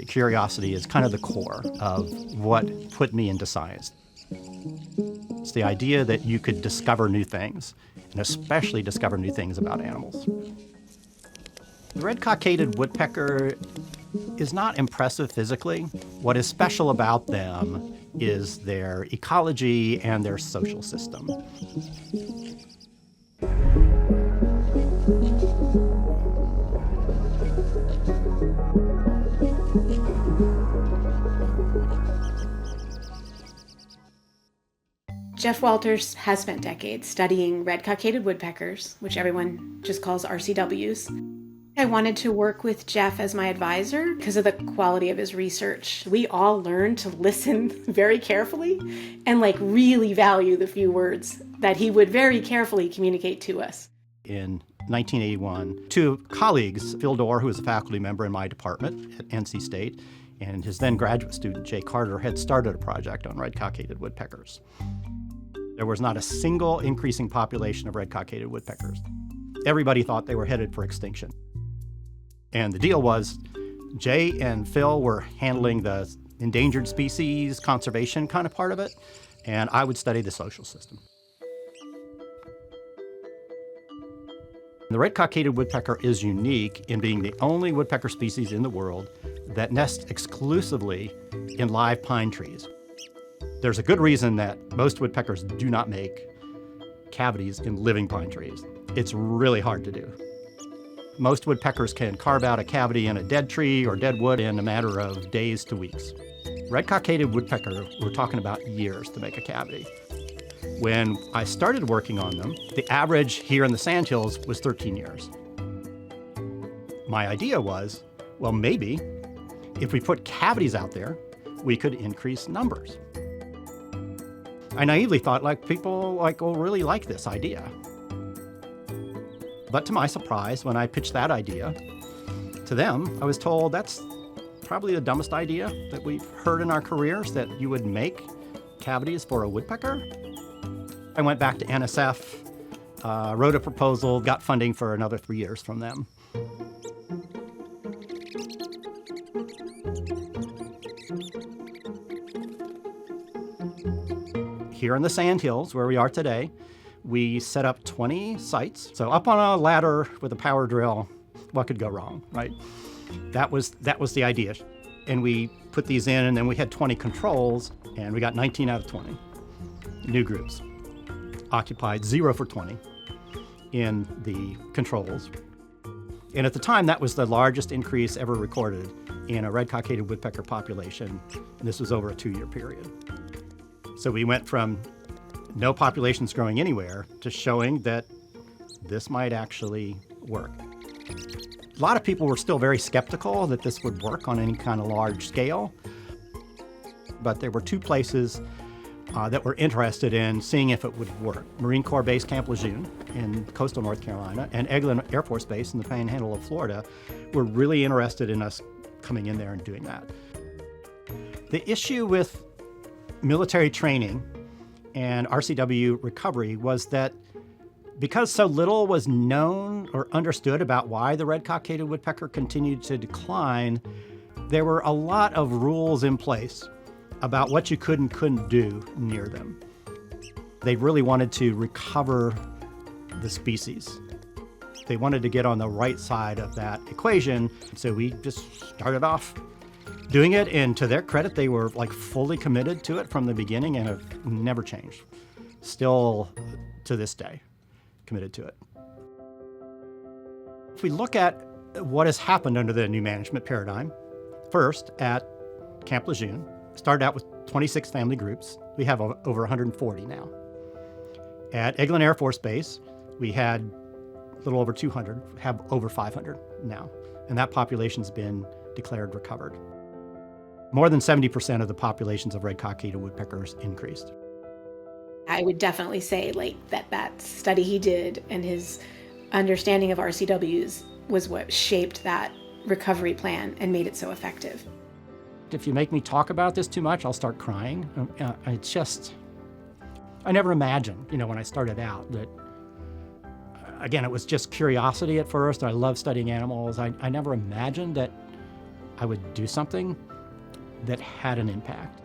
Curiosity is kind of the core of what put me into science. It's the idea that you could discover new things, and especially discover new things about animals. The red-cockaded woodpecker is not impressive physically. What is special about them is their ecology and their social system. Jeff Walters has spent decades studying red-cockaded woodpeckers, which everyone just calls RCWs. I wanted to work with Jeff as my advisor because of the quality of his research. We all learned to listen very carefully and really value the few words that he would very carefully communicate to us. In 1981, two colleagues, Phil Dorr, who was a faculty member in my department at NC State, and his then graduate student, Jay Carter, had started a project on red-cockaded woodpeckers. There was not a single increasing population of red-cockaded woodpeckers. Everybody thought they were headed for extinction. And the deal was Jay and Phil were handling the endangered species conservation kind of part of it, and I would study the social system. The red-cockaded woodpecker is unique in being the only woodpecker species in the world that nests exclusively in live pine trees. There's a good reason that most woodpeckers do not make cavities in living pine trees. It's really hard to do. Most woodpeckers can carve out a cavity in a dead tree or dead wood in a matter of days to weeks. Red-cockaded woodpecker, we're talking about years to make a cavity. When I started working on them, the average here in the sandhills was 13 years. My idea was, well, maybe if we put cavities out there, we could increase numbers. I naively thought people will really like this idea. But to my surprise, when I pitched that idea to them, I was told that's probably the dumbest idea that we've heard in our careers, that you would make cavities for a woodpecker. I went back to NSF, wrote a proposal, got funding for another 3 years from them. Here in the Sandhills, where we are today, we set up 20 sites. So up on a ladder with a power drill, what could go wrong, right? That was the idea. And we put these in, and then we had 20 controls, and we got 19 out of 20 new groups. Occupied 0 for 20 in the controls. And at the time, that was the largest increase ever recorded in a red-cockaded woodpecker population. And this was over a 2-year period. So we went from no populations growing anywhere to showing that this might actually work. A lot of people were still very skeptical that this would work on any kind of large scale. But there were 2 places that were interested in seeing if it would work. Marine Corps Base Camp Lejeune in coastal North Carolina and Eglin Air Force Base in the Panhandle of Florida were really interested in us coming in there and doing that. The issue with military training and RCW recovery was that because so little was known or understood about why the red-cockaded woodpecker continued to decline, there were a lot of rules in place about what you could and couldn't do near them. They really wanted to recover the species. They wanted to get on the right side of that equation, so we just started off doing it, and to their credit, they were fully committed to it from the beginning and have never changed. Still, to this day, committed to it. If we look at what has happened under the new management paradigm, first at Camp Lejeune, started out with 26 family groups. We have over 140 now. At Eglin Air Force Base, we had a little over 200, have over 500 now, and that population's been declared recovered. More than 70% of the populations of red-cockaded woodpeckers increased. I would definitely say that study he did and his understanding of RCWs was what shaped that recovery plan and made it so effective. If you make me talk about this too much, I'll start crying. I never imagined, when I started out, that Again, it was just curiosity at first. I love studying animals. I never imagined that I would do something that had an impact.